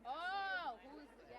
Oh, who's, yeah.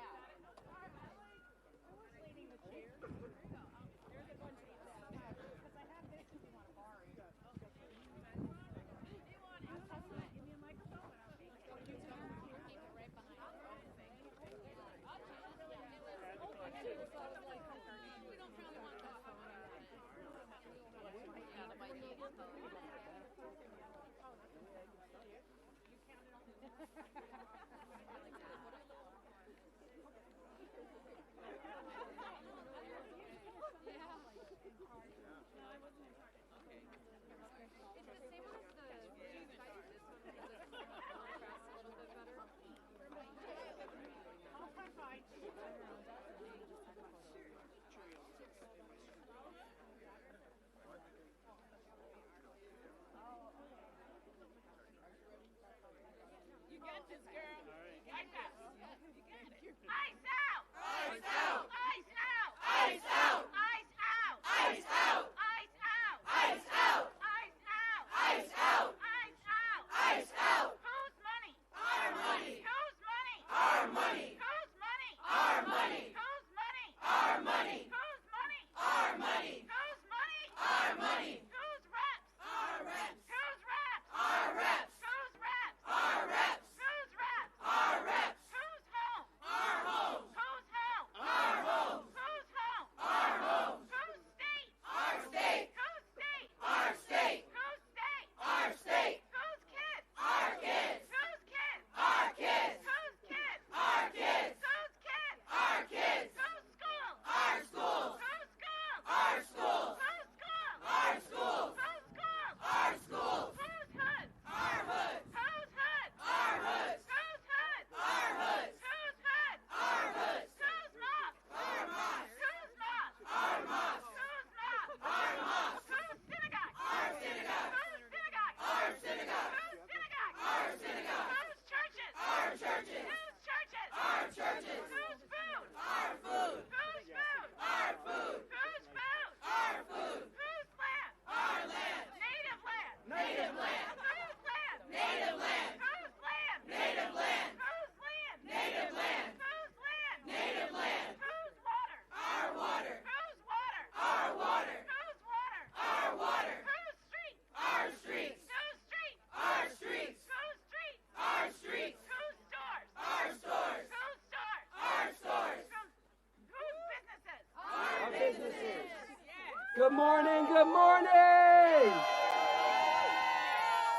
Good morning, good morning!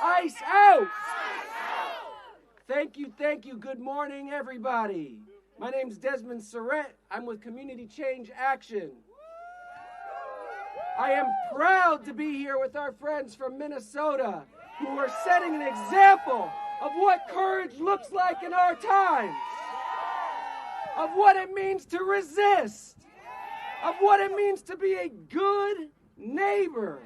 ICE out! Thank you, good morning everybody. My name's Desmond Surrett, I'm with Community Change Action. I am proud to be here with our friends from Minnesota who are setting an example of what courage looks like in our times, of what it means to resist, of what it means to be a good neighbor.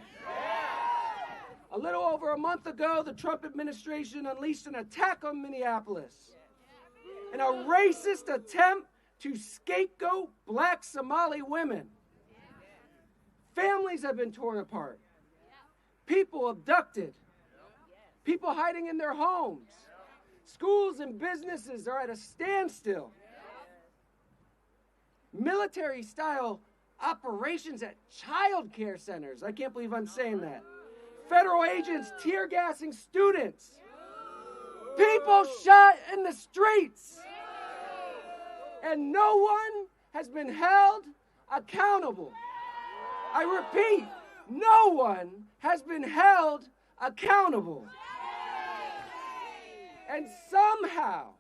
A little over a month ago, the Trump administration unleashed an attack on Minneapolis in a racist attempt to scapegoat black Somali women. Families have been torn apart. People abducted. People hiding in their homes. Schools and businesses are at a standstill. Military-style operations at child care centers. I can't believe I'm saying that. Federal agents tear-gassing students. People shot in the streets. And no one has been held accountable. I repeat, no one has been held accountable. And somehow,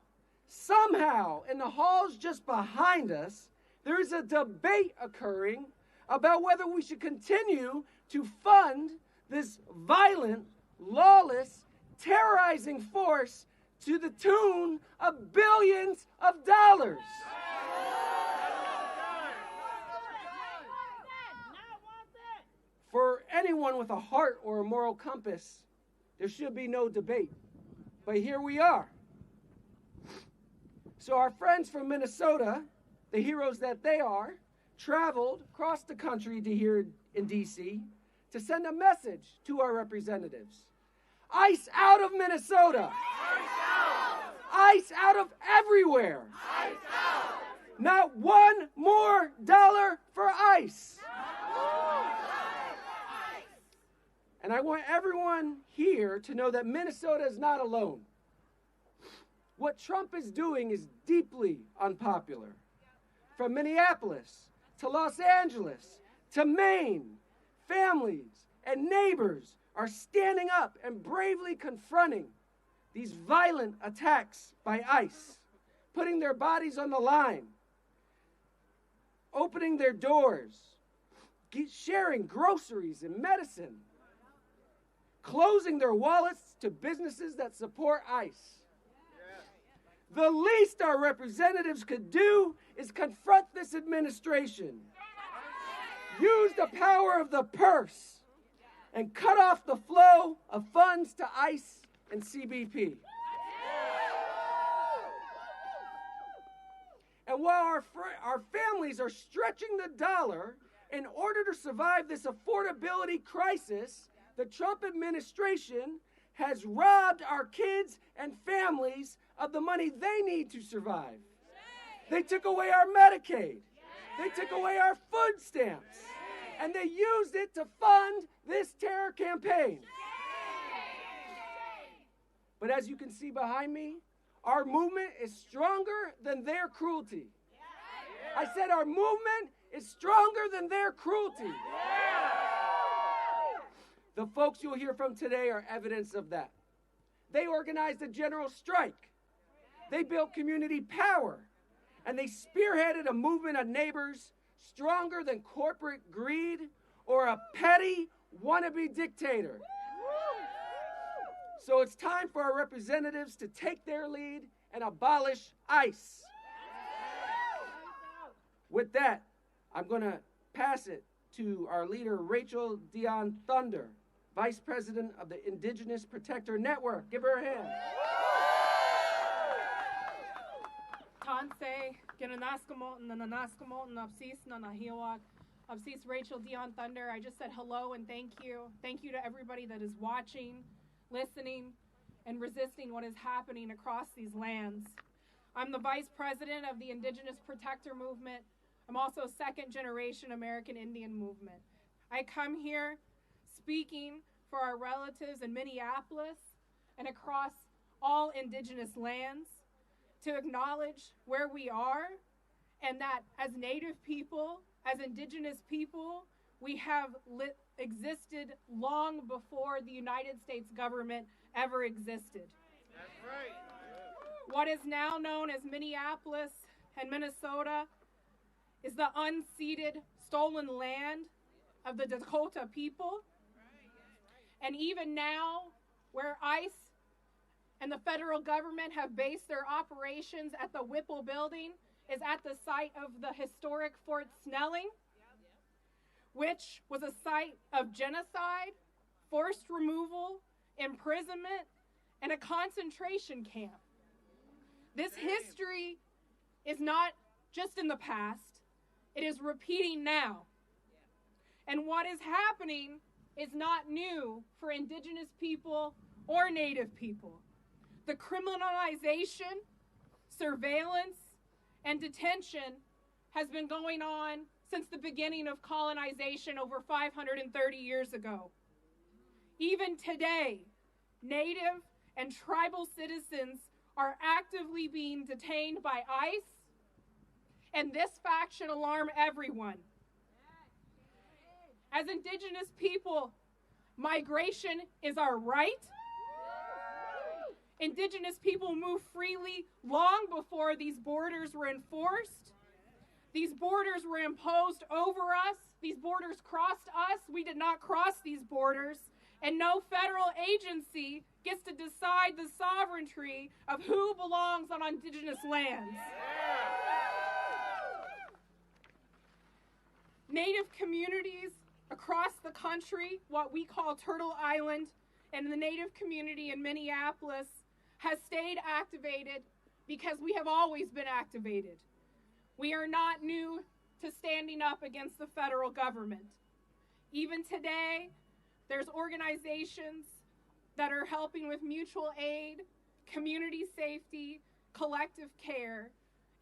in the halls just behind us, there is a debate occurring about whether we should continue to fund this violent, lawless, terrorizing force to the tune of billions of dollars. For anyone with a heart or a moral compass, there should be no debate. But here we are. So our friends from Minnesota, the heroes that they are, traveled across the country to here in D.C. to send a message to our representatives. ICE out of Minnesota. ICE out of everywhere. ICE out. Not one more dollar for ICE. And I want everyone here to know that Minnesota is not alone. What Trump is doing is deeply unpopular. From Minneapolis to Los Angeles to Maine, families and neighbors are standing up and bravely confronting these violent attacks by ICE, putting their bodies on the line, opening their doors, sharing groceries and medicine, closing their wallets to businesses that support ICE. The least our representatives could do is confront this administration, use the power of the purse, and cut off the flow of funds to ICE and CBP. And while our families are stretching the dollar in order to survive this affordability crisis, the Trump administration has robbed our kids and families of the money they need to survive. They took away our Medicaid. They took away our food stamps. And they used it to fund this terror campaign. But as you can see behind me, our movement is stronger than their cruelty. I said our movement is stronger than their cruelty. The folks you'll hear from today are evidence of that. They organized a general strike. They built community power. And they spearheaded a movement of neighbors stronger than corporate greed or a petty wannabe dictator. So it's time for our representatives to take their lead and abolish ICE. With that, I'm going to pass it to our leader, Rachel Dion Thunder, Vice President of the Indigenous Protector Network. Give her a hand. Tanse, Gananaskamotan, Nanaskamotan, Absis, Nanahiwak, Absis Rachel Dion Thunder. I just said hello and thank you. Thank you to everybody that is watching, listening, and resisting what is happening across these lands. I'm the Vice President of the Indigenous Protector Movement. I'm also a second-generation American Indian movement. I come here speaking for our relatives in Minneapolis and across all Indigenous lands to acknowledge where we are and that as Native people, as Indigenous people, we have existed long before the United States government ever existed. That's right. What is now known as Minneapolis and Minnesota is the unceded, stolen land of the Dakota people. And even now, where ICE and the federal government have based their operations at the Whipple building is at the site of the historic Fort Snelling, which was a site of genocide, forced removal, imprisonment, and a concentration camp. This history is not just in the past, it is repeating now. And what is happening is not new for Indigenous people or Native people. The criminalization, surveillance, and detention has been going on since the beginning of colonization over 530 years ago. Even today, Native and tribal citizens are actively being detained by ICE, and this fact should alarm everyone. As Indigenous people, migration is our right. Indigenous people moved freely long before these borders were enforced. These borders were imposed over us. These borders crossed us. We did not cross these borders. And no federal agency gets to decide the sovereignty of who belongs on Indigenous lands. Native communities across the country, what we call Turtle Island, and the Native community in Minneapolis has stayed activated because we have always been activated. We are not new to standing up against the federal government. Even today, there's organizations that are helping with mutual aid, community safety, collective care,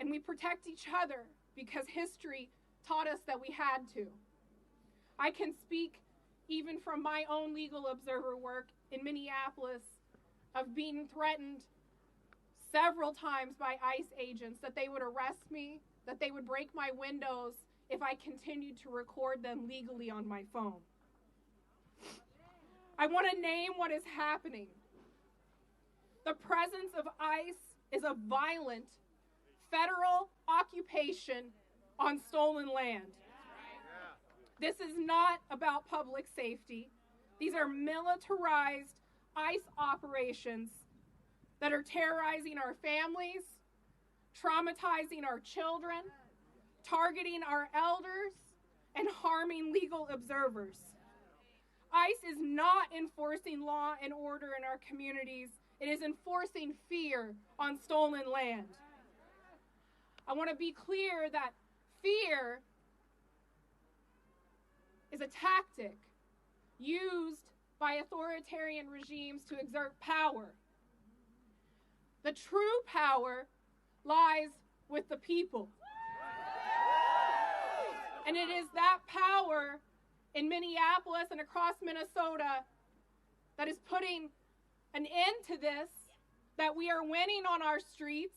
and we protect each other because history taught us that we had to. I can speak even from my own legal observer work in Minneapolis of being threatened several times by ICE agents that they would arrest me, that they would break my windows if I continued to record them legally on my phone. I want to name what is happening. The presence of ICE is a violent federal occupation on stolen land. This is not about public safety. These are militarized ICE operations that are terrorizing our families, traumatizing our children, targeting our elders, and harming legal observers. ICE is not enforcing law and order in our communities. It is enforcing fear on stolen land. I want to be clear that fear is a tactic used by authoritarian regimes to exert power. The true power lies with the people. And it is that power in Minneapolis and across Minnesota that is putting an end to this, that we are winning on our streets,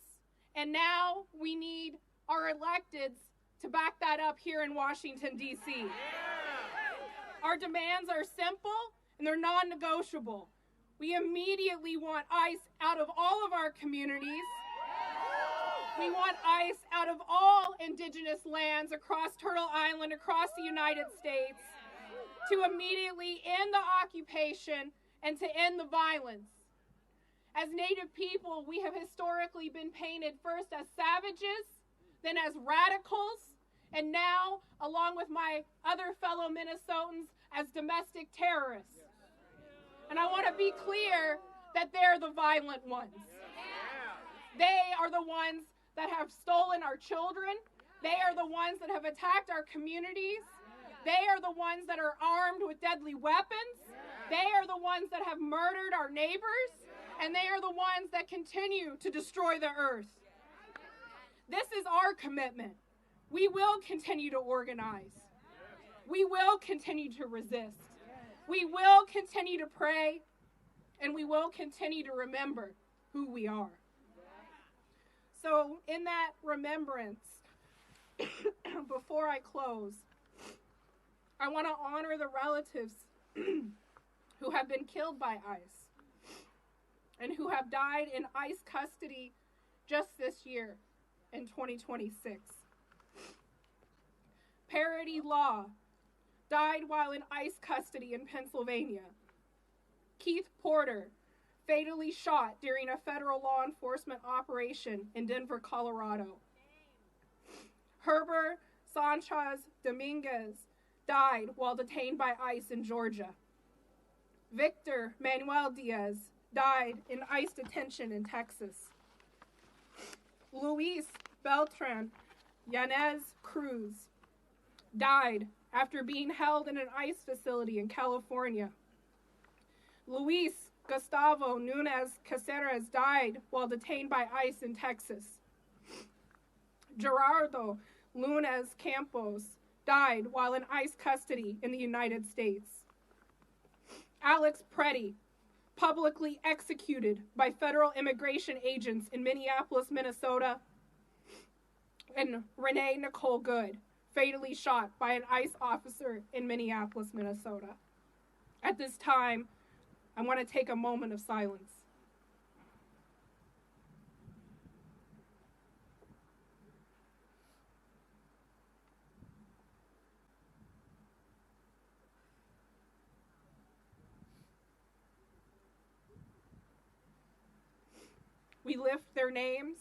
and now we need our electeds to back that up here in Washington, D.C. Our demands are simple and they're non-negotiable. We immediately want ICE out of all of our communities. We want ICE out of all indigenous lands across Turtle Island, across the United States, to immediately end the occupation and to end the violence. As Native people, we have historically been painted first as savages, then as radicals, and now, along with my other fellow Minnesotans, as domestic terrorists. And I want to be clear that they're the violent ones. They are the ones that have stolen our children. They are the ones that have attacked our communities. They are the ones that are armed with deadly weapons. They are the ones that have murdered our neighbors. And they are the ones that continue to destroy the earth. This is our commitment. We will continue to organize. We will continue to resist. We will continue to pray. And we will continue to remember who we are. So in that remembrance, before I close, I want to honor the relatives who have been killed by ICE and who have died in ICE custody just this year in 2026. Parity Law died while in ICE custody in Pennsylvania. Keith Porter, fatally shot during a federal law enforcement operation in Denver, Colorado. Herbert Sanchez Dominguez died while detained by ICE in Georgia. Victor Manuel Diaz died in ICE detention in Texas. Luis Beltran Yanez Cruz died after being held in an ICE facility in California. Luis Gustavo Nunez Caceres died while detained by ICE in Texas. Gerardo Lunes Campos died while in ICE custody in the United States. Alex Preddy, publicly executed by federal immigration agents in Minneapolis, Minnesota. And Renee Nicole Good, fatally shot by an ICE officer in Minneapolis, Minnesota. At this time, I want to take a moment of silence. We lift their names,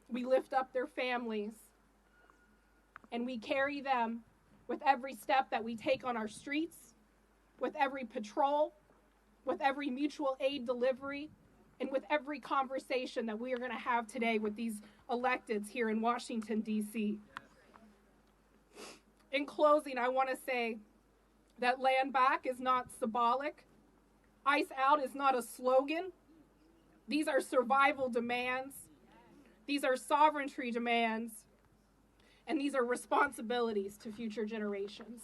we lift up their families, and we carry them with every step that we take on our streets, with every patrol, with every mutual aid delivery, and with every conversation that we are going to have today with these electeds here in Washington, D.C. In closing, I want to say that land back is not symbolic. ICE out is not a slogan. These are survival demands. These are sovereignty demands. And these are responsibilities to future generations.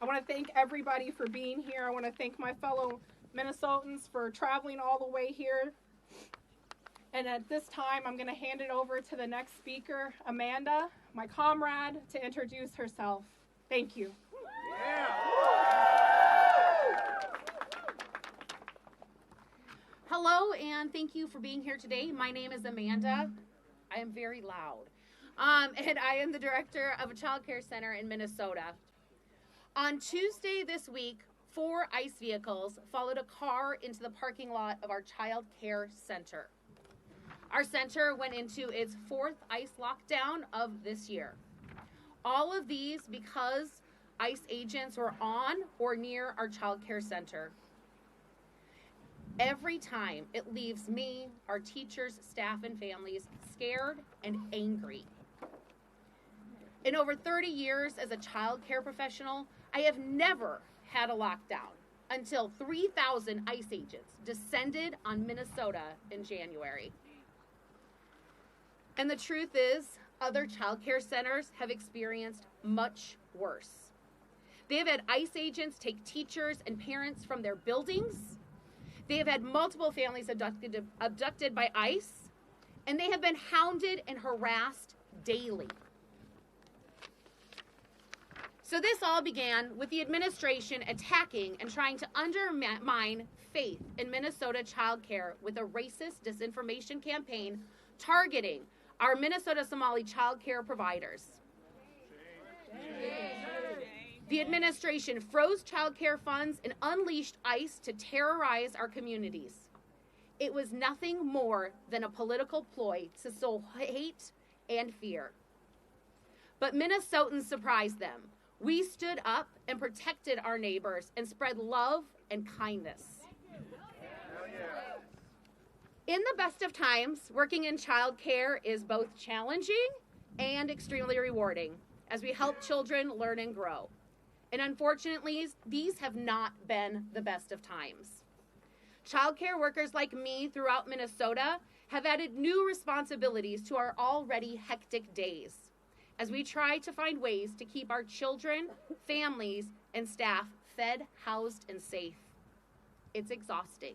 I want to thank everybody for being here. I want to thank my fellow Minnesotans for traveling all the way here. And at this time, I'm going to hand it over to the next speaker, Amanda, my comrade, to introduce herself. Thank you. Yeah. Hello, and thank you for being here today. My name is Amanda. I am very loud. And I am the director of a child care center in Minnesota. On Tuesday this week, 4 ICE vehicles followed a car into the parking lot of our child care center. Our center went into its 4th ICE lockdown of this year. All of these because ICE agents were on or near our child care center. Every time it leaves me, our teachers, staff, and families scared and angry. In over 30 years as a child care professional, I have never had a lockdown until 3,000 ICE agents descended on Minnesota in January. And the truth is, other child care centers have experienced much worse. They have had ICE agents take teachers and parents from their buildings. They have had multiple families abducted by ICE, and they have been hounded and harassed daily. So this all began with the administration attacking and trying to undermine faith in Minnesota child care with a racist disinformation campaign targeting our Minnesota Somali child care providers. The administration froze child care funds and unleashed ICE to terrorize our communities. It was nothing more than a political ploy to sow hate and fear. But Minnesotans surprised them. We stood up and protected our neighbors and spread love and kindness. In the best of times, working in child care is both challenging and extremely rewarding as we help children learn and grow. And unfortunately, these have not been the best of times. Child care workers like me throughout Minnesota have added new responsibilities to our already hectic days as we try to find ways to keep our children, families, and staff fed, housed, and safe. It's exhausting.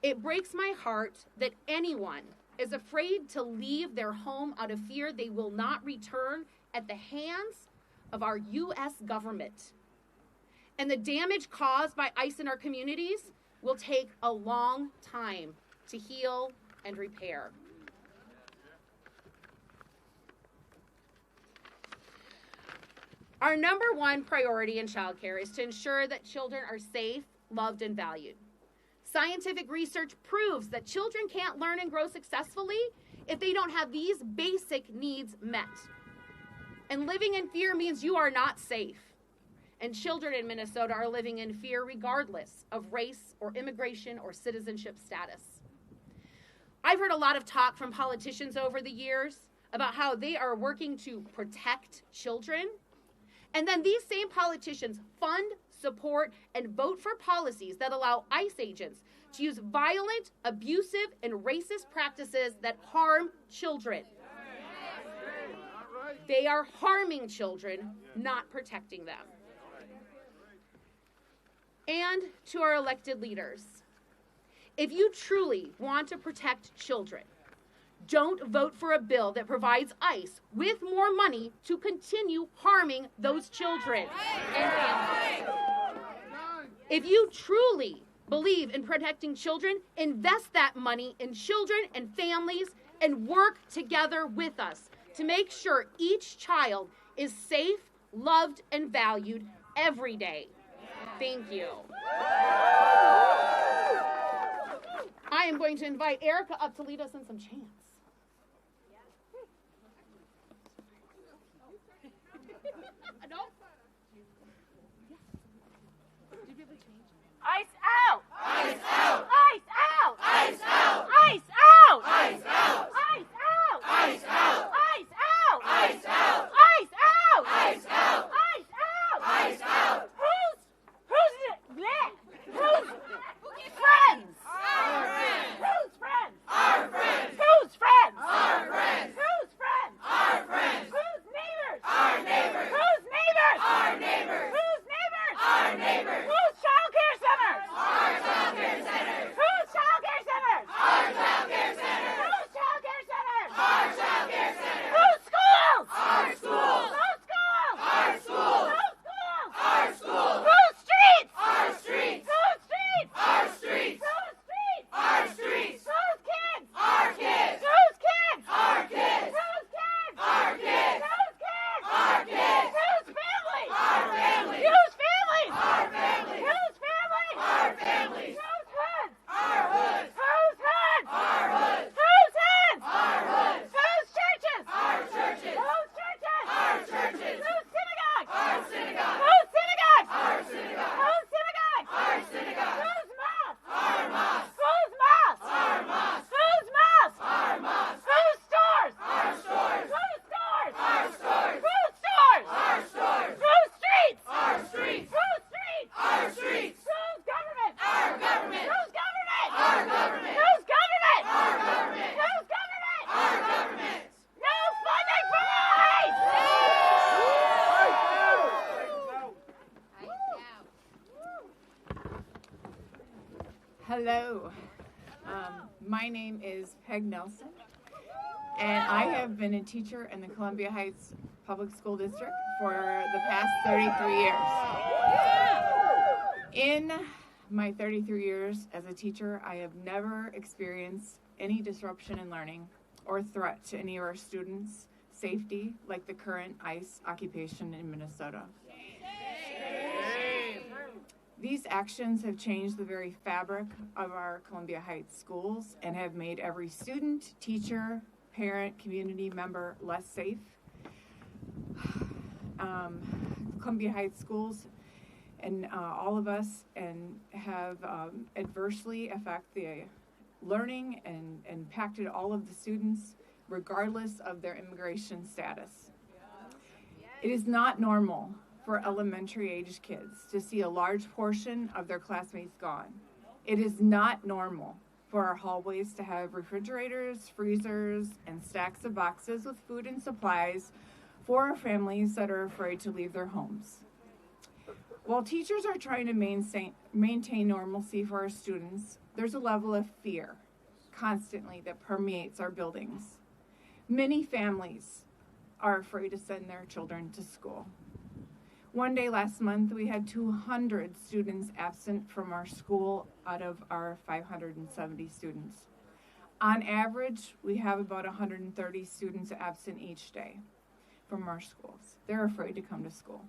It breaks my heart that anyone is afraid to leave their home out of fear they will not return at the hands of our U.S. government. And the damage caused by ICE in our communities will take a long time to heal and repair. Our number one priority in childcare is to ensure that children are safe, loved, and valued. Scientific research proves that children can't learn and grow successfully if they don't have these basic needs met. And living in fear means you are not safe. And children in Minnesota are living in fear regardless of race or immigration or citizenship status. I've heard a lot of talk from politicians over the years about how they are working to protect children. And then these same politicians fund, support, and vote for policies that allow ICE agents to use violent, abusive, and racist practices that harm children. They are harming children, not protecting them. And to our elected leaders, if you truly want to protect children, don't vote for a bill that provides ICE with more money to continue harming those children and families. If you truly believe in protecting children, invest that money in children and families and work together with us to make sure each child is safe, loved, and valued every day. Thank you. I am going to invite Erica up to lead us in some chants. ICE out! ICE out! ICE out! ICE out! ICE out! ICE out! ICE out! ICE out! ICE out! ICE out! ICE out! ICE out! ICE out! ICE out! Who's friends? Our friends! Who's friends? Our friends! Who's friends? Our friends! Who's friends? Our friends! Who's neighbors? Our neighbors! Who's neighbors? Our neighbors! Who's neighbors? Our neighbors! Who's childcare centers? Our childcare centers! Who's childcare centers? Our childcare centers! Who's childcare centers? Our childcare centers! Who's schools? Our schools! Who's schools? Our schools! Who's schools? Our schools! Who's streets? Our streets! Who's streets? Our streets! Who's streets? Our streets! Who's kids? Our kids! Who's kids? Our kids! Who's kids? Our kids! Who's kids? Our kids! Whose families? Our families! Whose families? Our families! Whose families? Our families! Whose hoods? Our hoods! Whose hoods? Our hoods! Whose hoods? Our hoods! Whose churches? Our churches! Whose churches? Our churches! Whose synagogues? Our synagogues! Whose synagogues? Our synagogues! Whose synagogues? Our synagogues! Whose mosques? Our mosques! Whose mosques? Our mosques! Whose mosques? Our mosques! Whose stores? Our stores! Whose stores? Our stores! Whose stores? Our stores! Whose streets? Our streets! Whose streets? Our streets! Whose government? Our government! Whose government? Our government! Whose government? Our government! Whose government? Our government! No funding for ICE! Hello, my name is Peg Nelson, and I have been a teacher in the Columbia Heights Public School District for the past 33 years. In my 33 years as a teacher, I have never experienced any disruption in learning or threat to any of our students' safety like the current ICE occupation in Minnesota. These actions have changed the very fabric of our Columbia Heights schools and have made every student, teacher, parent, community member less safe. Columbia Heights schools and all of us have adversely affected the learning and impacted all of the students regardless of their immigration status. It is not normal for elementary age kids to see a large portion of their classmates gone. It is not normal for our hallways to have refrigerators, freezers, and stacks of boxes with food and supplies for our families that are afraid to leave their homes. While teachers are trying to maintain normalcy for our students, there's a level of fear constantly that permeates our buildings. Many families are afraid to send their children to school. One day last month, we had 200 students absent from our school out of our 570 students. On average, we have about 130 students absent each day from our schools. They're afraid to come to school.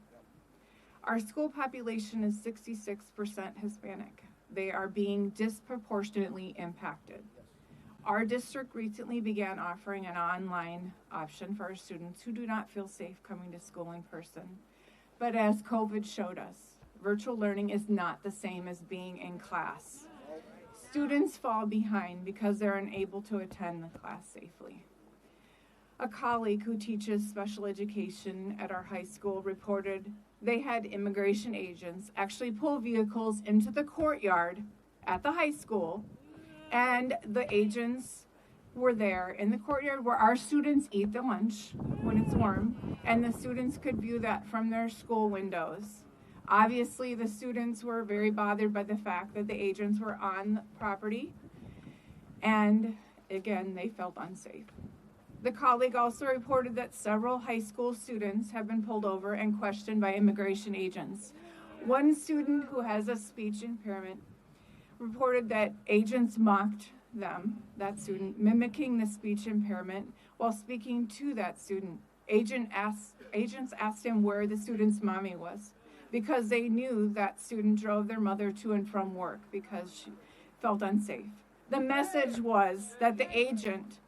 Our school population is 66% Hispanic. They are being disproportionately impacted. Our district recently began offering an online option for our students who do not feel safe coming to school in person. But as COVID showed us, virtual learning is not the same as being in class. Students fall behind because they're unable to attend the class safely. A colleague who teaches special education at our high school reported they had immigration agents actually pull vehicles into the courtyard at the high school, and the agents were there in the courtyard where our students eat the lunch when it's warm, and the students could view that from their school windows. Obviously, the students were very bothered by the fact that the agents were on the property, and again, they felt unsafe. The colleague also reported that several high school students have been pulled over and questioned by immigration agents. One student who has a speech impairment reported that agents mocked them, that student, mimicking the speech impairment while speaking to that student. Agents asked him where the student's mommy was because they knew that student drove their mother to and from work because she felt unsafe. The message was that the agent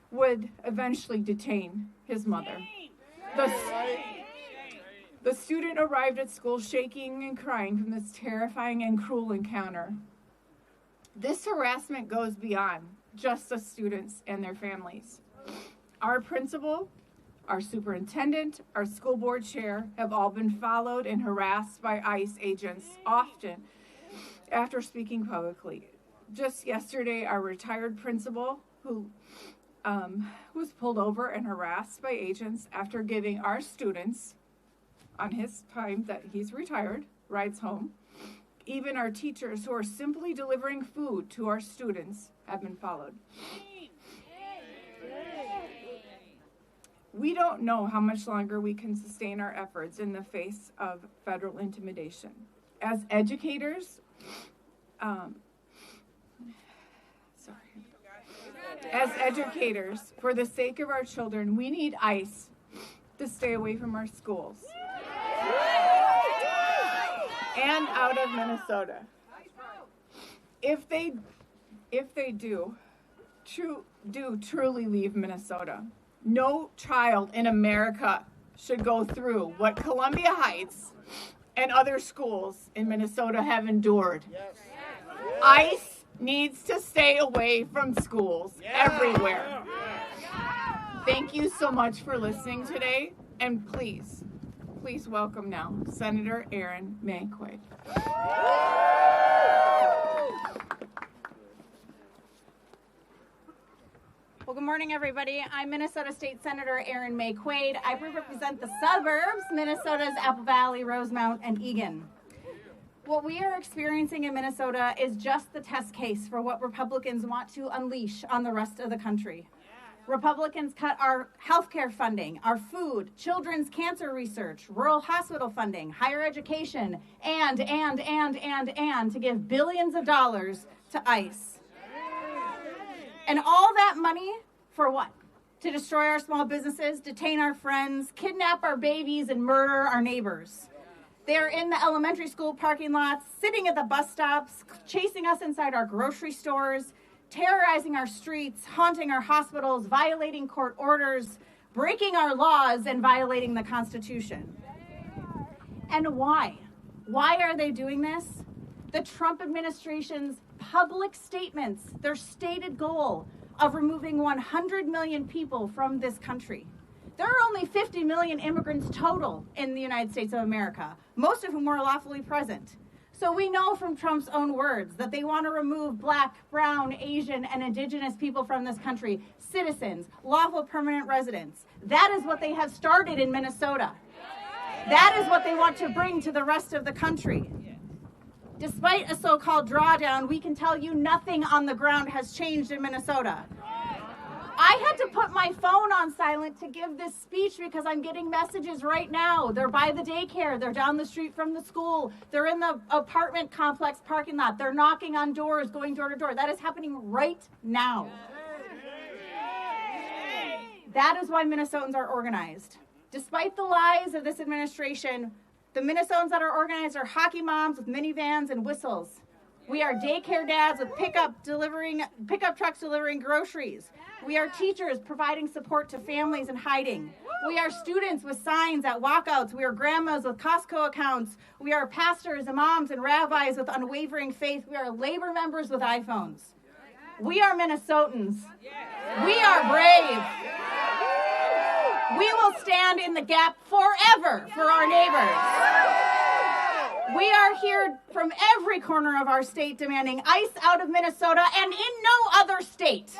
would eventually detain his mother. The student arrived at school shaking and crying from this terrifying and cruel encounter. This harassment goes beyond just the students and their families. Our principal, our superintendent, our school board chair have all been followed and harassed by ICE agents often after speaking publicly. Just yesterday, our retired principal, who was pulled over and harassed by agents after giving our students, on his time that he's retired, rides home. Even our teachers who are simply delivering food to our students have been followed. We don't know how much longer we can sustain our efforts in the face of federal intimidation. As educators, for the sake of our children, we need ICE to stay away from our schools and out of Minnesota. If they do truly leave Minnesota, no child in America should go through what Columbia Heights and other schools in Minnesota have endured. Yes. ICE needs to stay away from schools everywhere. Thank you so much for listening today, and please welcome now Senator Erin May Quaid. Well, good morning, everybody. I'm Minnesota State Senator Erin May Quaid. I represent the suburbs, Minnesota's Apple Valley, Rosemount, and Eagan. What we are experiencing in Minnesota is just the test case for what Republicans want to unleash on the rest of the country. Republicans cut our healthcare funding, our food, children's cancer research, rural hospital funding, higher education, and to give billions of dollars to ICE. And all that money for what? To destroy our small businesses, detain our friends, kidnap our babies, and murder our neighbors. They're in the elementary school parking lots, sitting at the bus stops, chasing us inside our grocery stores, terrorizing our streets, haunting our hospitals, violating court orders, breaking our laws, and violating the Constitution. And why? Why are they doing this? The Trump administration's public statements, their stated goal of removing 100 million people from this country. There are only 50 million immigrants total in the United States of America, most of whom are lawfully present. So we know from Trump's own words that they want to remove Black, Brown, Asian, and Indigenous people from this country, citizens, lawful permanent residents. That is what they have started in Minnesota. That is what they want to bring to the rest of the country. Despite a so-called drawdown, we can tell you nothing on the ground has changed in Minnesota. I had to put my phone on silent to give this speech because I'm getting messages right now. They're by the daycare. They're down the street from the school. They're in the apartment complex parking lot. They're knocking on doors, going door to door. That is happening right now. That is why Minnesotans are organized. Despite the lies of this administration, the Minnesotans that are organized are hockey moms with minivans and whistles. We are daycare dads with pickup trucks delivering groceries. We are teachers providing support to families in hiding. We are students with signs at walkouts. We are grandmas with Costco accounts. We are pastors, imams, and rabbis with unwavering faith. We are labor members with iPhones. We are Minnesotans. We are brave. We will stand in the gap forever for our neighbors. We are here from every corner of our state demanding ICE out of Minnesota and in no other state.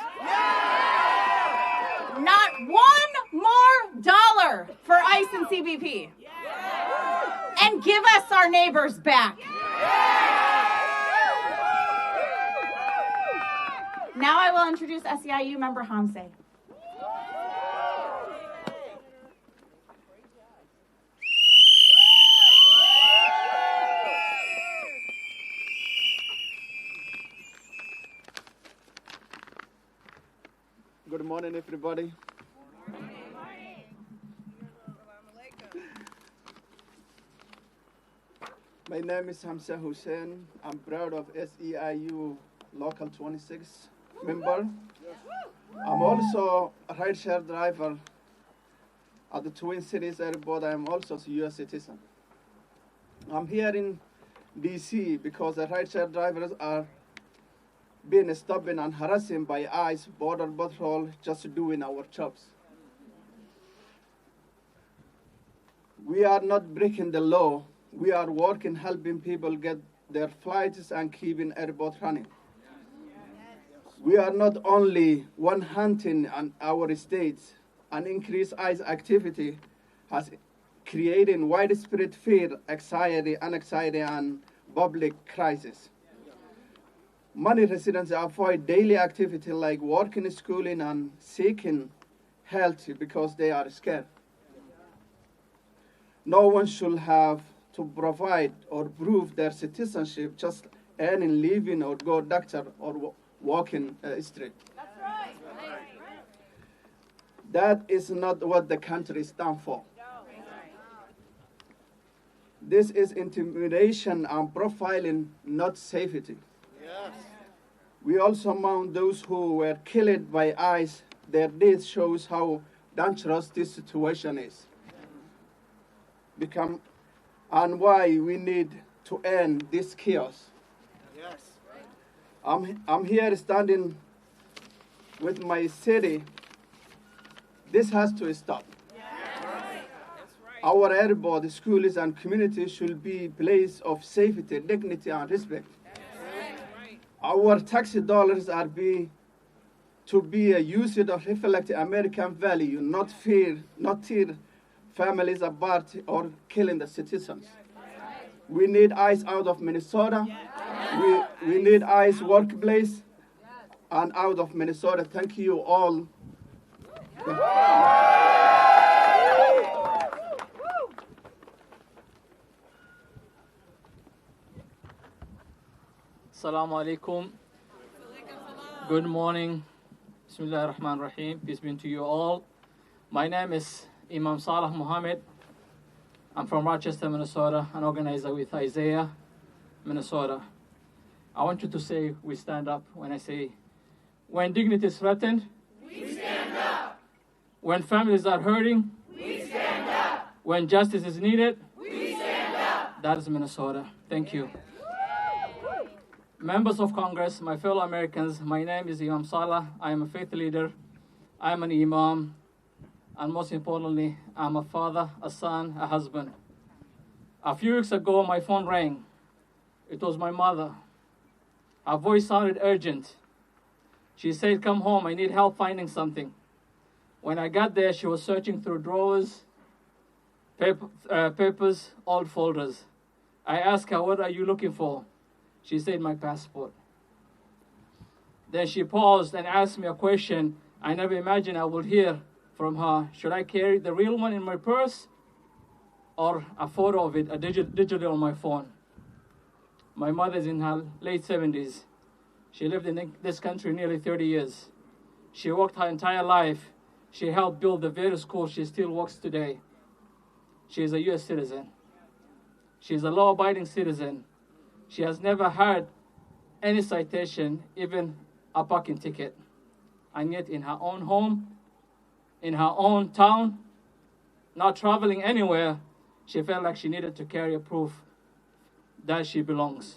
Not one more dollar for ICE and CBP. And give us our neighbors back. Now I will introduce SEIU member Hamse. Good morning, everybody. My name is Hamza Hussein. I'm proud of SEIU Local 26 member. I'm also a rideshare driver at the Twin Cities Airport. I am also a U.S. citizen. I'm here in D.C. because the rideshare drivers are being stopped and harassed by ICE, Border Patrol, just doing our jobs. We are not breaking the law. We are working, helping people get their flights and keeping airport running. We are not only one hunting on our states. An increased ICE activity has created widespread fear, anxiety, and public crisis. Many residents avoid daily activity like working, schooling, and seeking health because they are scared. No one should have to provide or prove their citizenship just earning living or go doctor or walking street. That's right. That is not what the country stands for. This is intimidation and profiling, not safety. Yes. We also mourn those who were killed by ICE. Their death shows how dangerous this situation is. And why we need to end this chaos. Yes. I'm here standing with my city. This has to stop. Our airport, schools, and communities should be a place of safety, dignity, and respect. Our tax dollars are to be used to reflect American value, not fear, not tear families apart or killing the citizens. We need ICE out of Minnesota. We need ICE workplace and out of Minnesota. Thank you all. Assalamu alaikum. Good morning. Bismillah ar-Rahman ar-Rahim. Peace be to you all. My name is Imam Salah Muhammad. I'm from Rochester, Minnesota, an organizer with Isaiah, Minnesota. I want you to say, we stand up when I say, when dignity is threatened, We stand up. when families are hurting, We stand up. when justice is needed, We stand up. that is Minnesota. Thank you. Members of Congress, my fellow Americans, my name is Imam Salah. I am a faith leader. I am an imam. And most importantly, I'm a father, a son, a husband. A few weeks ago, my phone rang. It was my mother. Her voice sounded urgent. She said, come home, I need help finding something. When I got there, she was searching through drawers, papers, old folders. I asked her, what are you looking for? She said, my passport. Then she paused and asked me a question I never imagined I would hear from her. Should I carry the real one in my purse or a photo of it, digitally on my phone? My mother is in her late 70s. She lived in this country nearly 30 years. She worked her entire life. She helped build the very school she still works today. She is a U.S. citizen. She is a law-abiding citizen. She has never had any citation, even a parking ticket. And yet in her own home, in her own town, not traveling anywhere, she felt like she needed to carry a proof that she belongs.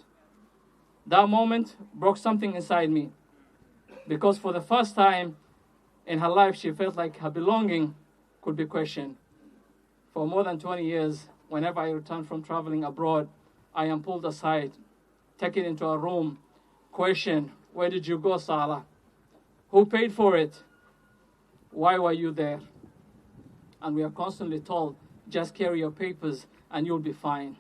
That moment broke something inside me, because for the first time in her life, she felt like her belonging could be questioned. For more than 20 years, whenever I return from traveling abroad, I am pulled aside, taken into a room, questioned, where did you go, Salah? Who paid for it? Why were you there? And we are constantly told, just carry your papers and you'll be fine.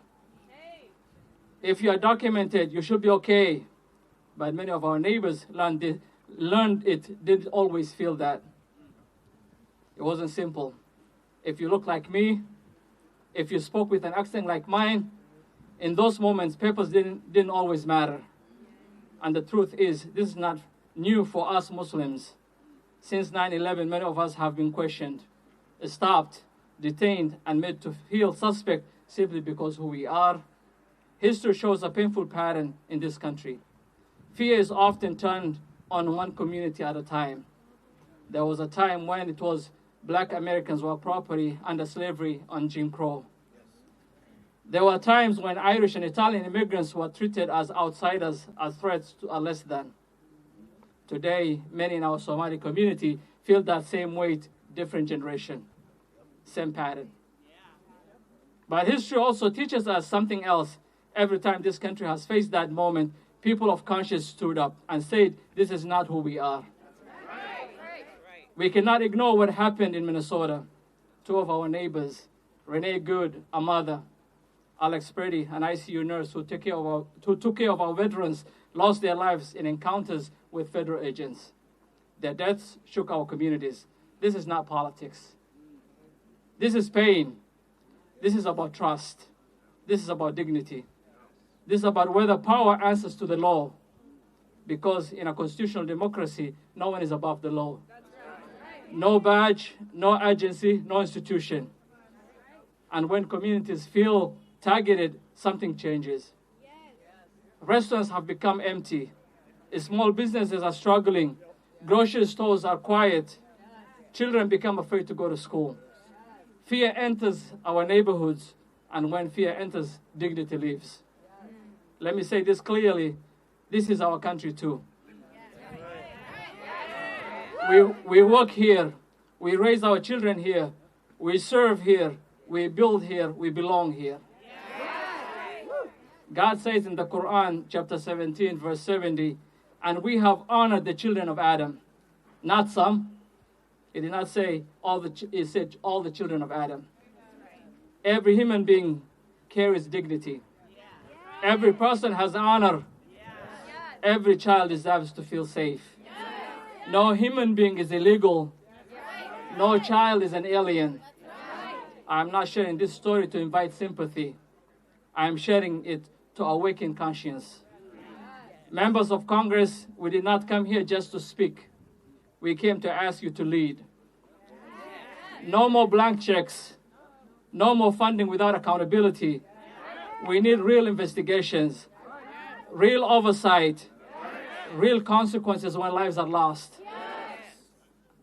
If you are documented, you should be okay. But many of our neighbors learned it, didn't always feel that. It wasn't simple. If you look like me, if you spoke with an accent like mine, in those moments, papers didn't always matter. And the truth is, this is not new for us Muslims. Since 9/11, many of us have been questioned, stopped, detained, and made to feel suspect simply because who we are. History shows a painful pattern in this country. Fear is often turned on one community at a time. There was a time when it was Black Americans were property under slavery on Jim Crow. There were times when Irish and Italian immigrants were treated as outsiders, as threats to a less than. Today, many in our Somali community feel that same weight, different generation, same pattern. But history also teaches us something else. Every time this country has faced that moment, people of conscience stood up and said, this is not who we are. We cannot ignore what happened in Minnesota. Two of our neighbors, Renee Good, a mother, Alex Purdy, an ICU nurse who took care of our veterans, lost their lives in encounters with federal agents. Their deaths shook our communities. This is not politics. This is pain. This is about trust. This is about dignity. This is about whether power answers to the law. Because in a constitutional democracy, no one is above the law. No badge, no agency, no institution. And when communities feel targeted, something changes. Restaurants have become empty. Small businesses are struggling. Grocery stores are quiet. Children become afraid to go to school. Fear enters our neighborhoods, and when fear enters, dignity leaves. Let me say this clearly. This is our country too. We work here. We raise our children here. We serve here. We build here. We belong here. God says in the Quran, chapter 17, verse 70, and we have honored the children of Adam, not some. He did not say he said all the children of Adam. Every human being carries dignity. Every person has honor. Every child deserves to feel safe. No human being is illegal. No child is an alien. I'm not sharing this story to invite sympathy. I'm sharing it to awaken conscience. Members of Congress, we did not come here just to speak. We came to ask you to lead. No more blank checks. No more funding without accountability. We need real investigations, real oversight, real consequences when lives are lost.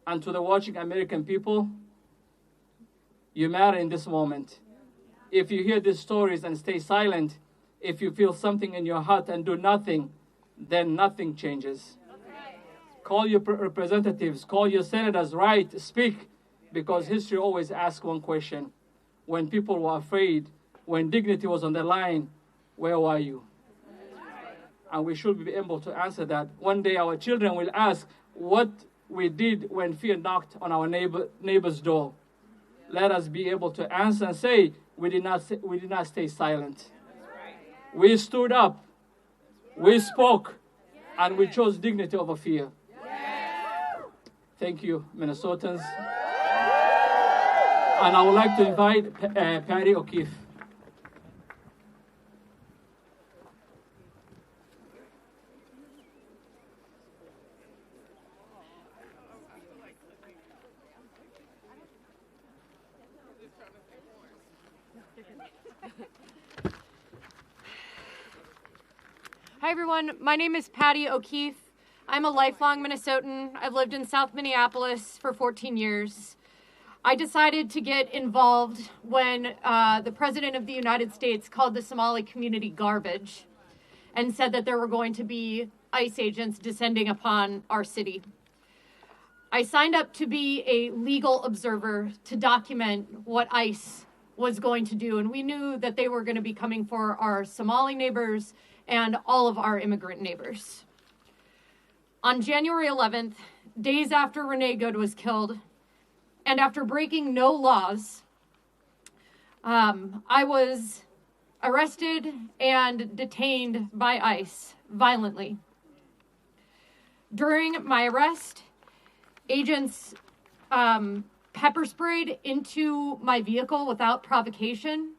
And to the watching American people, you matter in this moment. If you hear these stories and stay silent, if you feel something in your heart and do nothing, then nothing changes. Call your representatives, call your senators, write, speak, because history always asks one question. When people were afraid, when dignity was on the line, where were you? And we should be able to answer that. One day our children will ask what we did when fear knocked on our neighbor's door. Let us be able to answer and say, we did not stay silent. We stood up, we spoke, and we chose dignity over fear. Thank you, Minnesotans. And I would like to invite Patty O'Keefe. Hi everyone, my name is Patty O'Keefe. I'm a lifelong Minnesotan. I've lived in South Minneapolis for 14 years. I decided to get involved when the President of the United States called the Somali community garbage and said that there were going to be ICE agents descending upon our city. I signed up to be a legal observer to document what ICE was going to do, and we knew that they were going to be coming for our Somali neighbors and all of our immigrant neighbors. On January 11th, days after Renee Good was killed, and after breaking no laws, I was arrested and detained by ICE violently. During my arrest, agents pepper sprayed into my vehicle without provocation.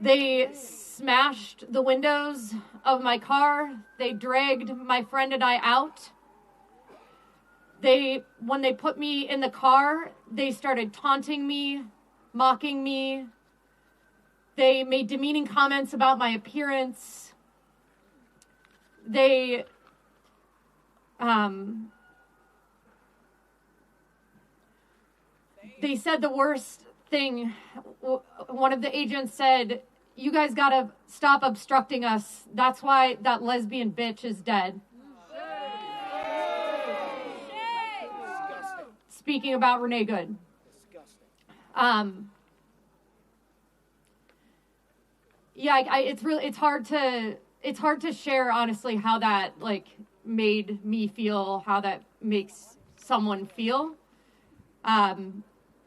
They smashed the windows of my car. They dragged my friend and I out. When they put me in the car, they started taunting me, mocking me. They made demeaning comments about my appearance. they said the worst thing. One of the agents said, "You guys gotta stop obstructing us. That's why that lesbian bitch is dead." Speaking about Renee Good. It's hard to share honestly how that like made me feel, how that makes someone feel.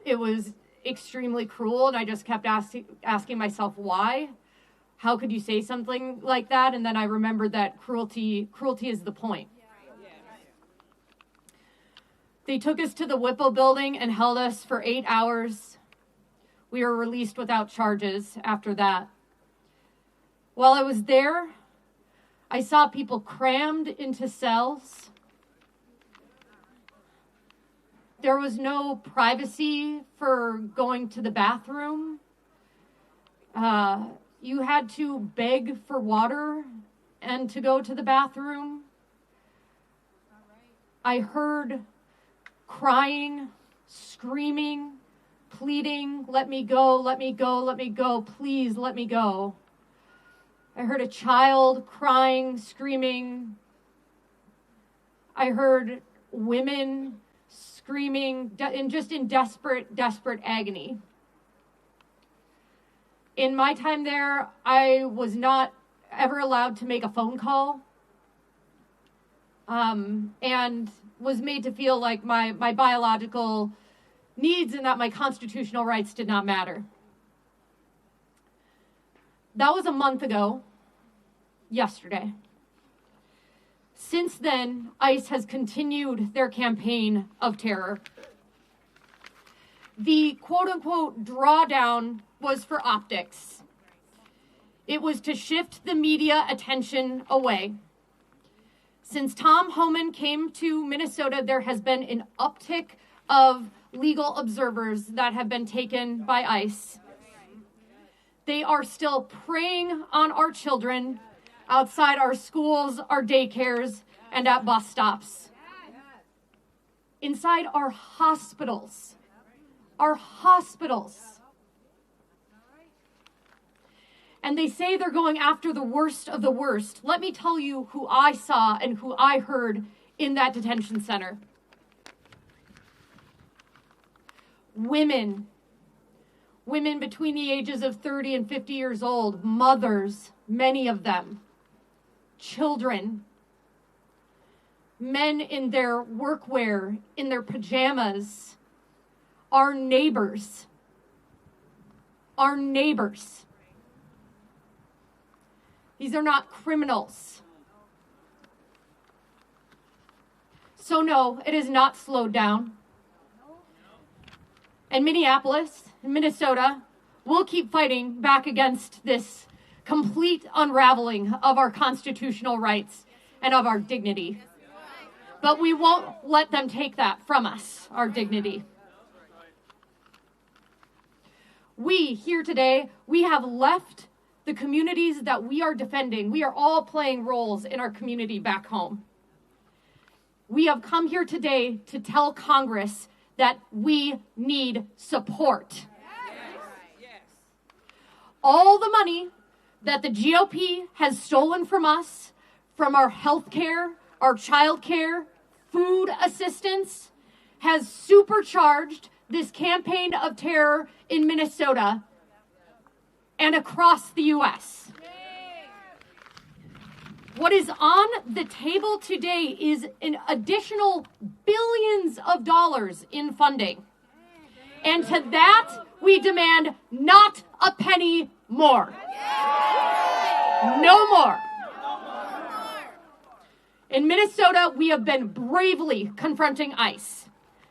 It was extremely cruel, and I just kept asking myself why. How could you say something like that? And then I remembered that cruelty is the point. They took us to the Whipple building and held us for 8 hours. We were released without charges after that. While I was there, I saw people crammed into cells. There was no privacy for going to the bathroom. You had to beg for water and to go to the bathroom. I heard crying, screaming, pleading, "Let me go, let me go, let me go, please let me go." I heard a child crying, screaming. I heard women screaming in desperate agony. In my time there, I was not ever allowed to make a phone call, and was made to feel like my biological needs and that my constitutional rights did not matter. That was a month ago, yesterday. Since then, ICE has continued their campaign of terror. The quote-unquote drawdown was for optics. It was to shift the media attention away. Since Tom Homan came to Minnesota, there has been an uptick of legal observers that have been taken by ICE. They are still preying on our children outside our schools, our daycares, and at bus stops. Inside our hospitals. Our hospitals. And they say they're going after the worst of the worst. Let me tell you who I saw and who I heard in that detention center. Women between the ages of 30 and 50 years old, mothers, many of them, children, men in their workwear, in their pajamas, our neighbors. These are not criminals. So no, it is not slowed down. And Minneapolis, Minnesota, will keep fighting back against this complete unraveling of our constitutional rights and of our dignity. But we won't let them take that from us, our dignity. We here today, we have left the communities that we are defending. We are all playing roles in our community back home. We have come here today to tell Congress that we need support. Yes. All the money that the GOP has stolen from us, from our health care, our child care, food assistance, has supercharged this campaign of terror in Minnesota and across the U.S. What is on the table today is an additional billions of dollars in funding. And to that, we demand not a penny more. No more. In Minnesota, we have been bravely confronting ICE.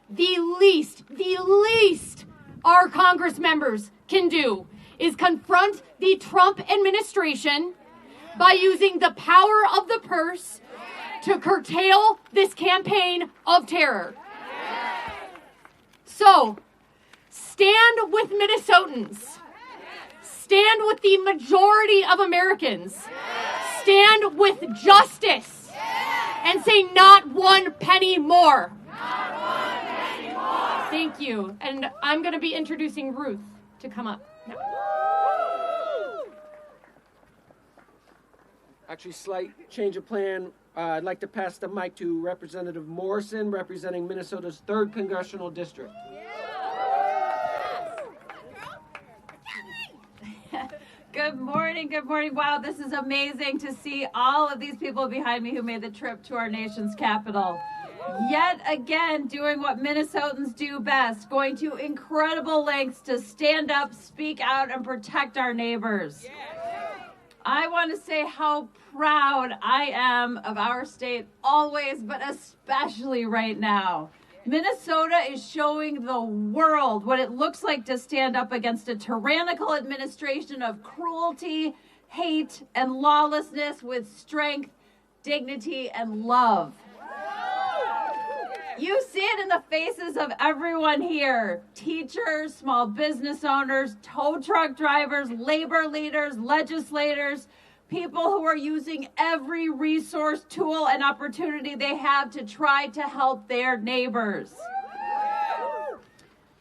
The least our Congress members can do is confront the Trump administration by using the power of the purse to curtail this campaign of terror. So, stand with Minnesotans. Stand with the majority of Americans. Stand with justice. And say not one penny more. Thank Thank you. And I'm going to be introducing Ruth to come up now. Actually, slight change of plan. I'd like to pass the mic to Representative Morrison, representing Minnesota's 3rd Congressional District. Good morning, good morning. Wow, this is amazing to see all of these people behind me who made the trip to our nation's capital. Yet again, doing what Minnesotans do best, going to incredible lengths to stand up, speak out, and protect our neighbors. I want to say how proud I am of our state always, but especially right now. Minnesota is showing the world what it looks like to stand up against a tyrannical administration of cruelty, hate, and lawlessness with strength, dignity, and love. You see it in the faces of everyone here. Teachers, small business owners, tow truck drivers, labor leaders, legislators, people who are using every resource, tool, and opportunity they have to try to help their neighbors.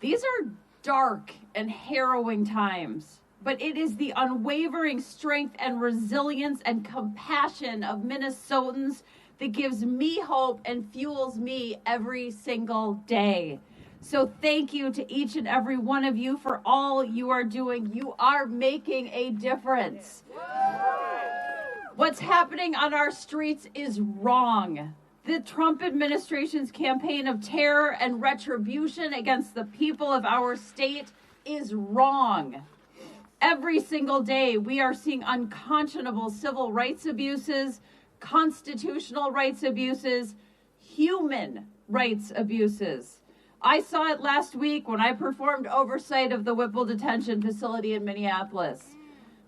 These are dark and harrowing times, but it is the unwavering strength and resilience and compassion of Minnesotans that gives me hope and fuels me every single day. So thank you to each and every one of you for all you are doing. You are making a difference. What's happening on our streets is wrong. The Trump administration's campaign of terror and retribution against the people of our state is wrong. Every single day, we are seeing unconscionable civil rights abuses, constitutional rights abuses, human rights abuses. I saw it last week when I performed oversight of the Whipple detention facility in Minneapolis.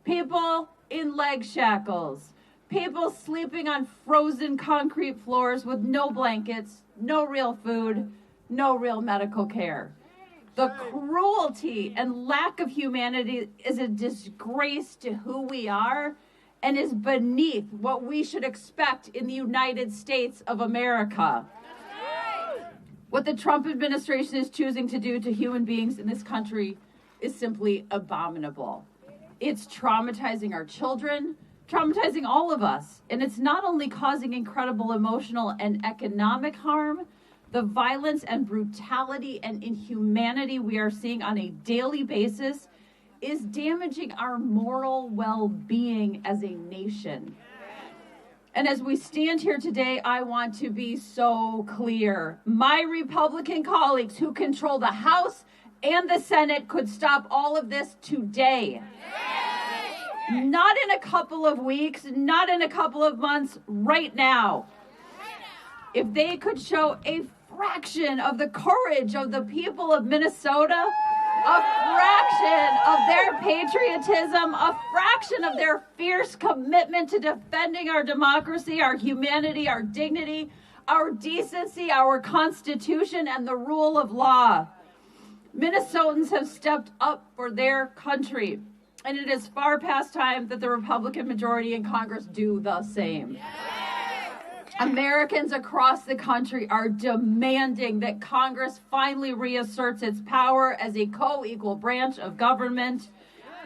People in leg shackles, people sleeping on frozen concrete floors with no blankets, no real food, no real medical care. The cruelty and lack of humanity is a disgrace to who we are and is beneath what we should expect in the United States of America. What the Trump administration is choosing to do to human beings in this country is simply abominable. It's traumatizing our children, traumatizing all of us. And it's not only causing incredible emotional and economic harm, the violence and brutality and inhumanity we are seeing on a daily basis is damaging our moral well-being as a nation. And as we stand here today, I want to be so clear. My Republican colleagues who control the House and the Senate could stop all of this today. Not in a couple of weeks, not in a couple of months, right now. If they could show a fraction of the courage of the people of Minnesota, a fraction of their patriotism, a fraction of their fierce commitment to defending our democracy, our humanity, our dignity, our decency, our Constitution, and the rule of law. Minnesotans have stepped up for their country, and it is far past time that the Republican majority in Congress do the same. Americans across the country are demanding that Congress finally reasserts its power as a co-equal branch of government.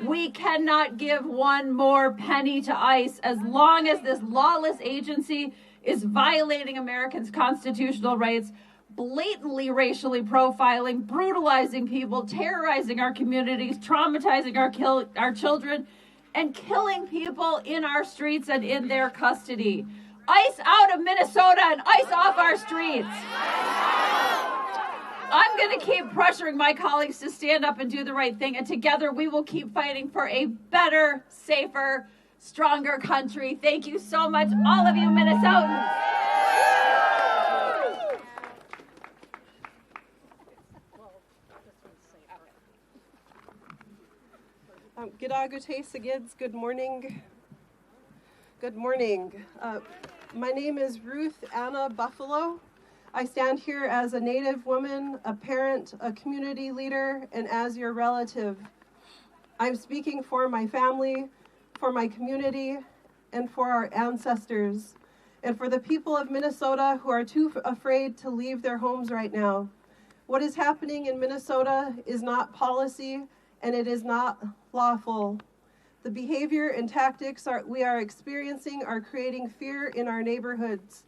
We cannot give one more penny to ICE as long as this lawless agency is violating Americans' constitutional rights, blatantly racially profiling, brutalizing people, terrorizing our communities, traumatizing our children, and killing people in our streets and in their custody. ICE out of Minnesota and ICE off our streets. I'm going to keep pressuring my colleagues to stand up and do the right thing, and together we will keep fighting for a better, safer, stronger country. Thank you so much, all of you Minnesotans. Good morning. Good morning. My name is Ruth Anna Buffalo. I stand here as a Native woman, a parent, a community leader, and as your relative. I'm speaking for my family, for my community, and for our ancestors, and for the people of Minnesota who are too afraid to leave their homes right now. What is happening in Minnesota is not policy, and it is not lawful. The behavior and tactics we are experiencing are creating fear in our neighborhoods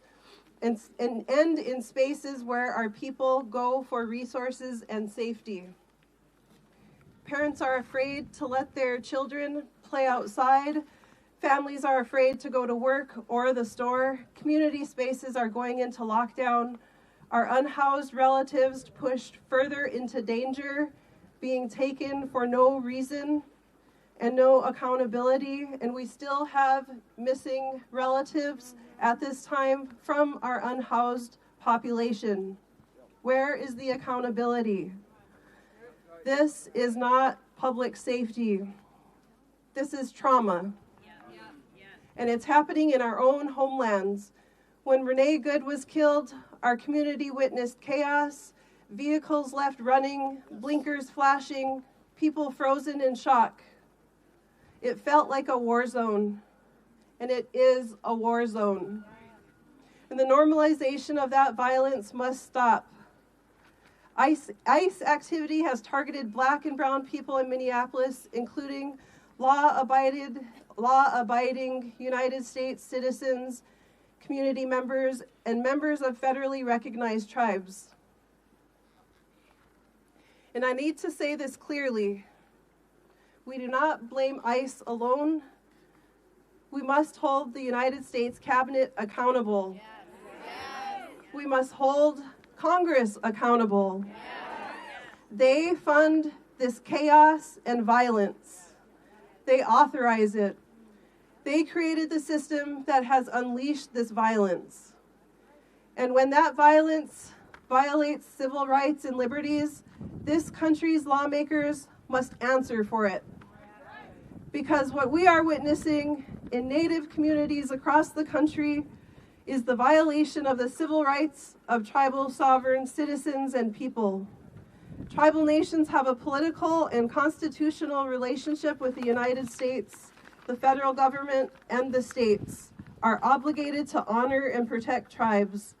and in spaces where our people go for resources and safety. Parents are afraid to let their children play outside. Families are afraid to go to work or the store. Community spaces are going into lockdown. Our unhoused relatives pushed further into danger, being taken for no reason and no accountability. And we still have missing relatives at this time from our unhoused population. Where is the accountability? This is not public safety. This is trauma. And it's happening in our own homelands. When Renee Good was killed, our community witnessed chaos, vehicles left running, blinkers flashing, people frozen in shock. It felt like a war zone, and it is a war zone. And the normalization of that violence must stop. ICE activity has targeted Black and brown people in Minneapolis, including law-abiding United States citizens, community members, and members of federally recognized tribes. And I need to say this clearly. We do not blame ICE alone. We must hold the United States Cabinet accountable. Yes. We must hold Congress accountable. Yes. They fund this chaos and violence. They authorize it. They created the system that has unleashed this violence. And when that violence violates civil rights and liberties, this country's lawmakers must answer for it. Because what we are witnessing in Native communities across the country is the violation of the civil rights of tribal sovereign citizens and people. Tribal nations have a political and constitutional relationship with the United States. The federal government and the states are obligated to honor and protect tribes.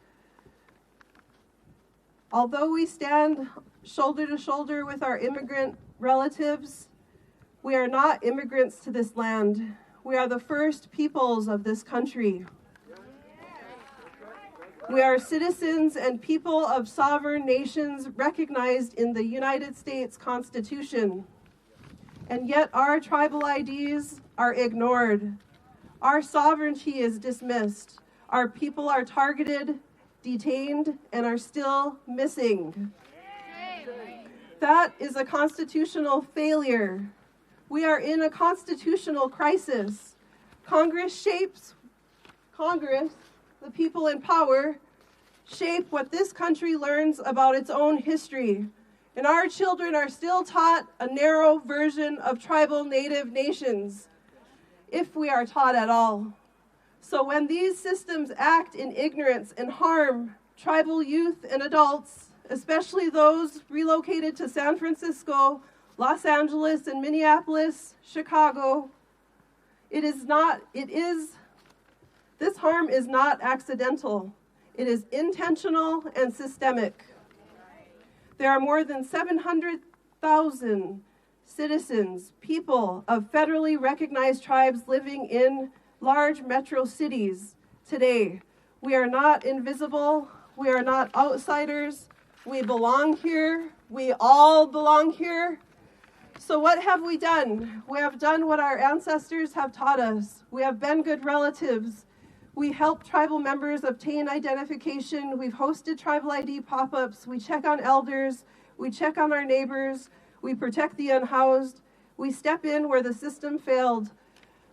Although we stand shoulder to shoulder with our immigrant relatives, we are not immigrants to this land. We are the first peoples of this country. We are citizens and people of sovereign nations recognized in the United States Constitution. And yet our tribal IDs are ignored. Our sovereignty is dismissed. Our people are targeted, detained, and are still missing. That is a constitutional failure. We are in a constitutional crisis. Congress, the people in power, shape what this country learns about its own history. And our children are still taught a narrow version of tribal Native nations, if we are taught at all. So when these systems act in ignorance and harm tribal youth and adults, especially those relocated to San Francisco, Los Angeles, and Minneapolis, Chicago, this harm is not accidental. It is intentional and systemic. There are more than 700,000 citizens, people of federally recognized tribes living in large metro cities today. We are not invisible. We are not outsiders. We belong here. We all belong here. So what have we done? We have done what our ancestors have taught us. We have been good relatives. We help tribal members obtain identification. We've hosted tribal ID pop-ups. We check on elders. We check on our neighbors. We protect the unhoused. We step in where the system failed.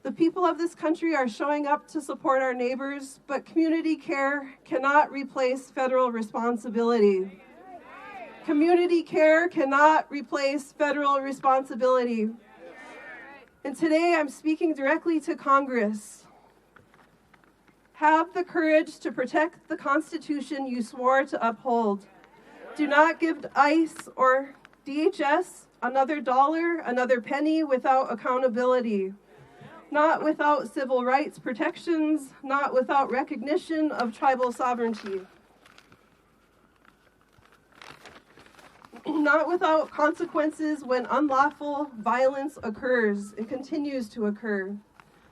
The people of this country are showing up to support our neighbors, but community care cannot replace federal responsibility. Community care cannot replace federal responsibility. And today I'm speaking directly to Congress. Have the courage to protect the Constitution you swore to uphold. Do not give ICE or DHS another dollar, another penny without accountability. Not without civil rights protections, not without recognition of tribal sovereignty. not without consequences when unlawful violence occurs. It continues to occur.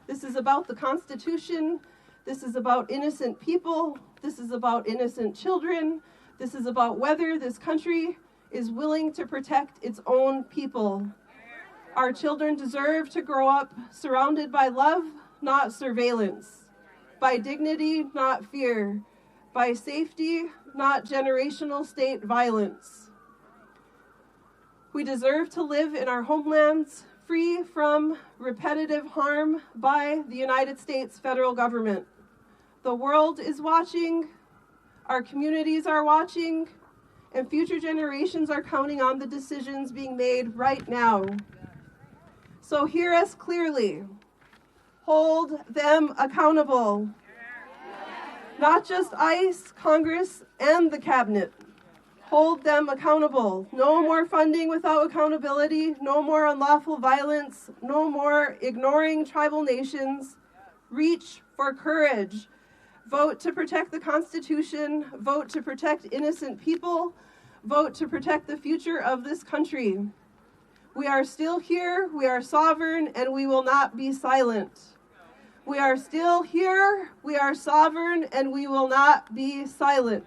This is about the Constitution. This is about innocent people. This is about innocent children. This is about whether this country is willing to protect its own people. Our children deserve to grow up surrounded by love, not surveillance, by dignity, not fear, by safety, not generational state violence. We deserve to live in our homelands free from repetitive harm by the United States federal government. The world is watching, our communities are watching, and future generations are counting on the decisions being made right now. So hear us clearly. Hold them accountable. Not just ICE, Congress, and the Cabinet. Hold them accountable. No more funding without accountability. No more unlawful violence. No more ignoring tribal nations. Reach for courage. Vote to protect the Constitution. Vote to protect innocent people. Vote to protect the future of this country. We are still here. We are sovereign, and we will not be silent. We are still here, we are sovereign, and we will not be silent.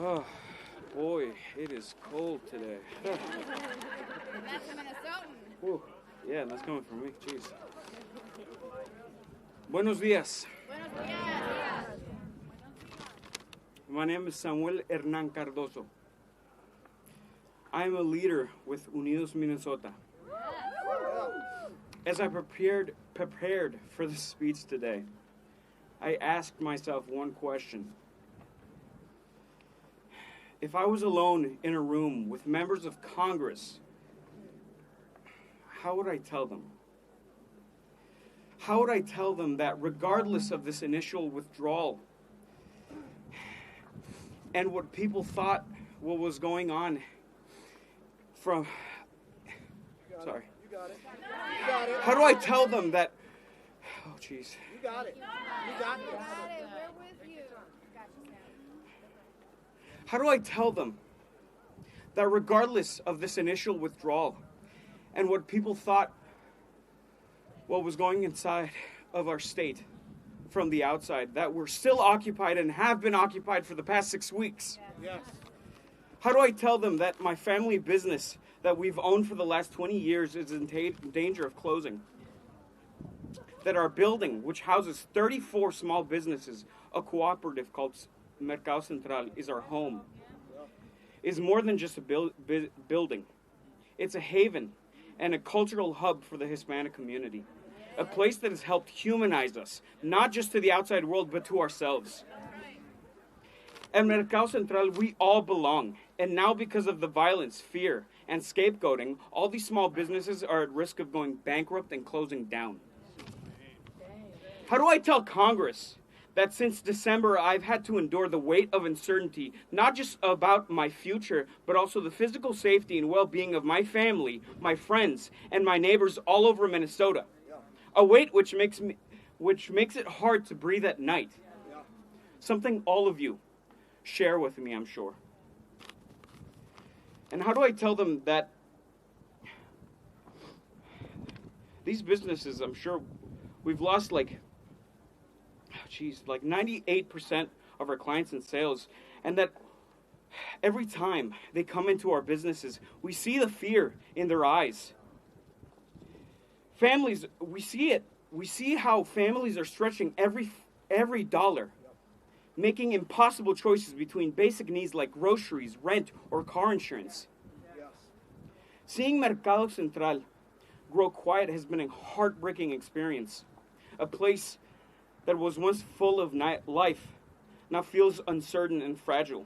Oh, boy, it is cold today. That's a Minnesotan. Whew. Yeah, that's coming from me. Jeez. Buenos días. Buenos días. My name is Samuel Hernan Cardoso. I am a leader with Unidos Minnesota. As I prepared for this speech today, I asked myself one question. If I was alone in a room with members of Congress, how would I tell them? How would I tell them that regardless of this initial withdrawal and what people thought what was going on from... Sorry. You got it. You got it. How do I tell them that... Oh, jeez. You got it. You got it. We're with you. How do I tell them that regardless of this initial withdrawal and what people thought what was going inside of our state from the outside, that we're still occupied and have been occupied for the past 6 weeks? Yes. How do I tell them that my family business that we've owned for the last 20 years is in danger of closing? That our building, which houses 34 small businesses, a cooperative called Mercado Central, is our home, is more than just a building. It's a haven and a cultural hub for the Hispanic community. A place that has helped humanize us, not just to the outside world, but to ourselves. At Mercado Central, we all belong. And now because of the violence, fear, and scapegoating, all these small businesses are at risk of going bankrupt and closing down. How do I tell Congress that since December I've had to endure the weight of uncertainty, not just about my future, but also the physical safety and well-being of my family, my friends, and my neighbors all over Minnesota? A weight which makes it hard to breathe at night. Something all of you share with me, I'm sure. And how do I tell them that these businesses, I'm sure we've lost like 98% of our clients in sales, and that every time they come into our businesses, we see the fear in their eyes. Families, we see it. We see how families are stretching every dollar, making impossible choices between basic needs like groceries, rent, or car insurance. Yes. Seeing Mercado Central grow quiet has been a heartbreaking experience. A place that was once full of life now feels uncertain and fragile.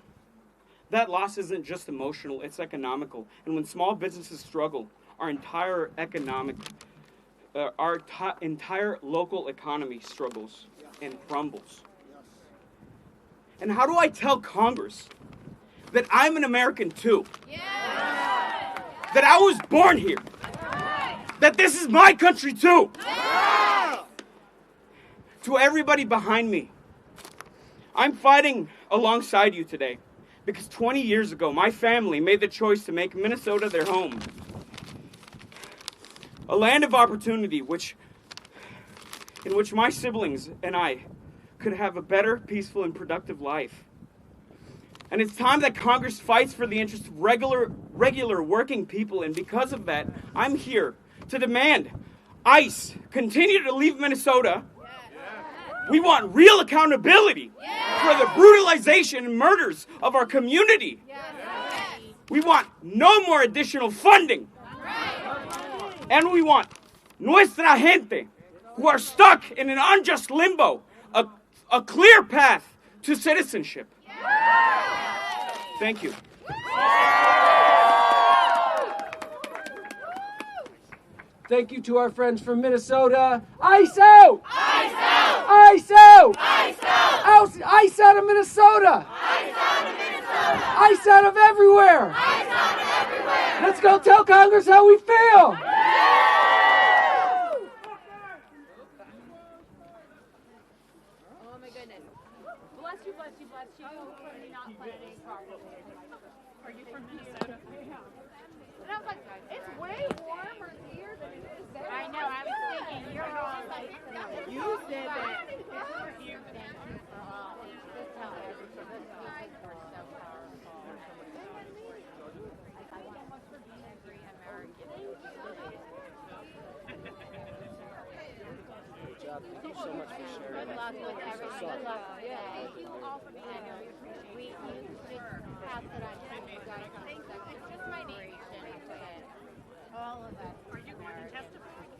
That loss isn't just emotional, it's economical. And when small businesses struggle, our entire entire local economy struggles and crumbles. And how do I tell Congress that I'm an American too? That I was born here? That this is my country too? To everybody behind me, I'm fighting alongside you today because 20 years ago, my family made the choice to make Minnesota their home. A land of opportunity in which my siblings and I could have a better, peaceful, and productive life. And it's time that Congress fights for the interests of regular working people, and because of that, I'm here to demand ICE continue to leave Minnesota. We want real accountability for the brutalization and murders of our community. We want no more additional funding. And we want nuestra gente, who are stuck in an unjust limbo, a clear path to citizenship. Thank you. Thank you to our friends from Minnesota. ICE out! ICE out! ICE out! ICE out! ICE out of Minnesota! ICE out of Minnesota! ICE out of everywhere! ICE out of everywhere! Let's go tell Congress how we feel! Oh my goodness. Bless you, bless you, bless you. Not planning properly. Are you from Minnesota? And I was like, it's way warmer here than it is there. I know, I was thinking, you're all like, you said that. Thank you for all. Just tell everything. You guys are so powerful. I want much for being a great American. Good job. Thank you so much for sharing. Good luck with everything. Good luck. Thank you all for being here. We appreciate it.